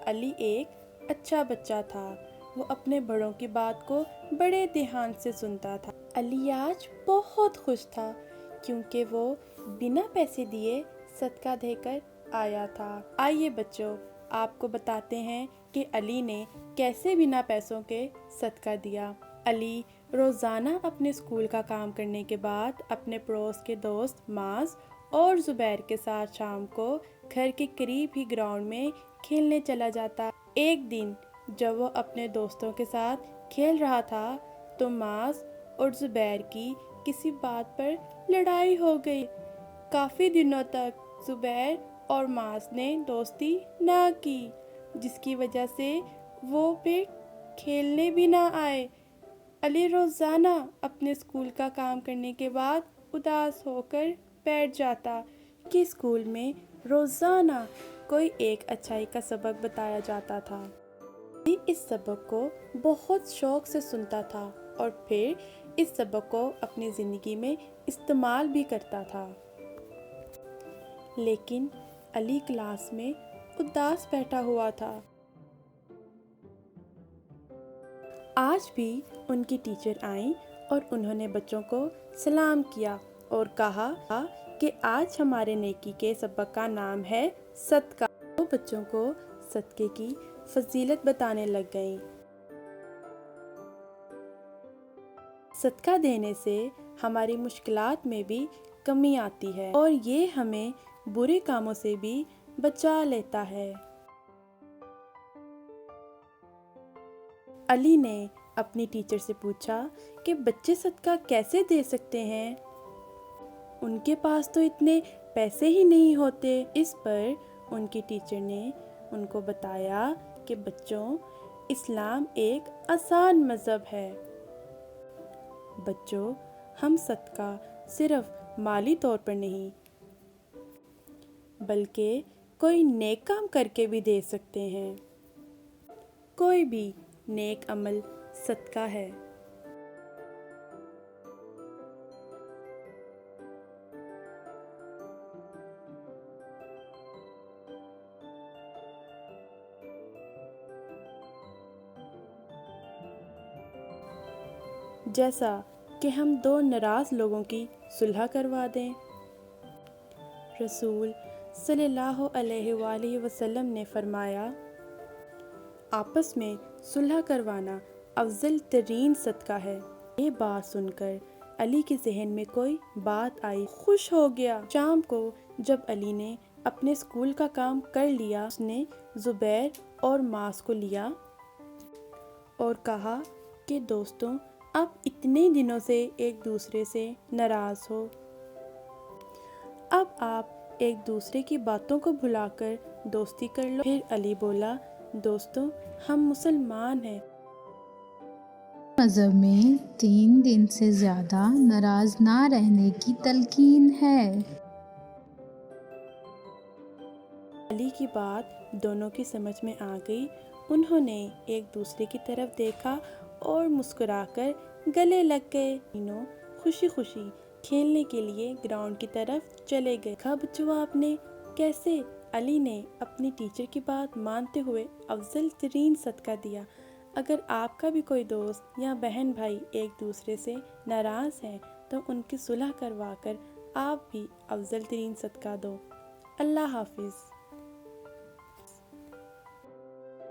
علی ایک اچھا بچہ تھا۔ وہ اپنے بڑوں کی بات کو بڑے دھیان سے سنتا تھا۔ علی آج بہت خوش تھا کیونکہ وہ بنا پیسے دیے صدقہ دے کر آیا تھا۔ آئیے بچوں، آپ کو بتاتے ہیں کہ علی نے کیسے بنا پیسوں کے صدقہ دیا۔ علی روزانہ اپنے اسکول کا کام کرنے کے بعد اپنے پڑوس کے دوست معاذ اور زبیر کے ساتھ شام کو گھر کے قریب ہی گراؤنڈ میں کھیلنے چلا جاتا۔ ایک دن جب وہ اپنے دوستوں کے ساتھ کھیل رہا تھا تو معاذ اور زبیر کی کسی بات پر لڑائی ہو گئی۔ کافی دنوں تک زبیر اور معاذ نے دوستی نہ کی، جس کی وجہ سے وہ پھر کھیلنے بھی نہ آئے۔ علی روزانہ اپنے اسکول کا کام کرنے کے بعد اداس ہو کر بیٹھ جاتا کہ اسکول میں روزانہ کوئی ایک اچھائی کا سبق بتایا جاتا تھا۔ علی اس سبق کو بہت شوق سے سنتا تھا اور پھر اس سبق کو اپنی زندگی میں استعمال بھی کرتا تھا۔ لیکن علی کلاس میں اداس بیٹھا ہوا تھا۔ آج بھی ان کی ٹیچر آئیں اور انہوں نے بچوں کو سلام کیا اور کہا کہ آج ہمارے نیکی کے سبق کا نام ہے صدقہ۔ وہ بچوں کو صدقے کی فضیلت بتانے لگ گئیں۔ صدقہ دینے سے ہماری مشکلات میں بھی کمی آتی ہے اور یہ ہمیں برے کاموں سے بھی بچا لیتا ہے۔ علی نے اپنی ٹیچر سے پوچھا کہ بچے صدقہ کیسے دے سکتے ہیں؟ ان کے پاس تو اتنے پیسے ہی نہیں ہوتے۔ اس پر ان کی ٹیچر نے ان کو بتایا کہ بچوں، اسلام ایک آسان مذہب ہے۔ بچوں، ہم صدقہ صرف مالی طور پر نہیں بلکہ کوئی نیک کام کر کے بھی دے سکتے ہیں۔ کوئی بھی نیک عمل صدقہ ہے۔ جیسا کہ ہم دو ناراض لوگوں کی صلح کروا دیں۔ رسول صلی اللہ علیہ وآلہ وسلم نے فرمایا، آپس میں صلح کروانا افضل ترین صدقہ ہے۔ یہ بات سن کر علی کے ذہن میں کوئی بات آئی، خوش ہو گیا۔ شام کو جب علی نے اپنے اسکول کا کام کر لیا، اس نے زبیر اور معاذ کو لیا اور کہا کہ دوستوں، آپ اتنے دنوں سے ایک دوسرے سے ناراض ہو، اب آپ ایک دوسرے کی باتوں کو بھلا کر دوستی کر لو۔ پھر علی بولا، دوستوں، ہم مسلمان ہیں۔ مذہب میں 3 دن سے زیادہ ناراض نہ رہنے کی تلقین ہے۔ علی کی بات دونوں کی سمجھ میں آ گئی۔ انہوں نے ایک دوسرے کی طرف دیکھا اور مسکرا کر گلے لگ گئے۔ تینوں خوشی خوشی کھیلنے کے لیے گراؤنڈ کی طرف چلے گئے۔ دیکھا بچوں آپ نے کیسے علی نے اپنی ٹیچر کی بات مانتے ہوئے افضل ترین صدقہ دیا۔ اگر آپ کا بھی کوئی دوست یا بہن بھائی ایک دوسرے سے ناراض ہیں تو ان کی صلح کروا کر آپ بھی افضل ترین صدقہ دو۔ اللہ حافظ۔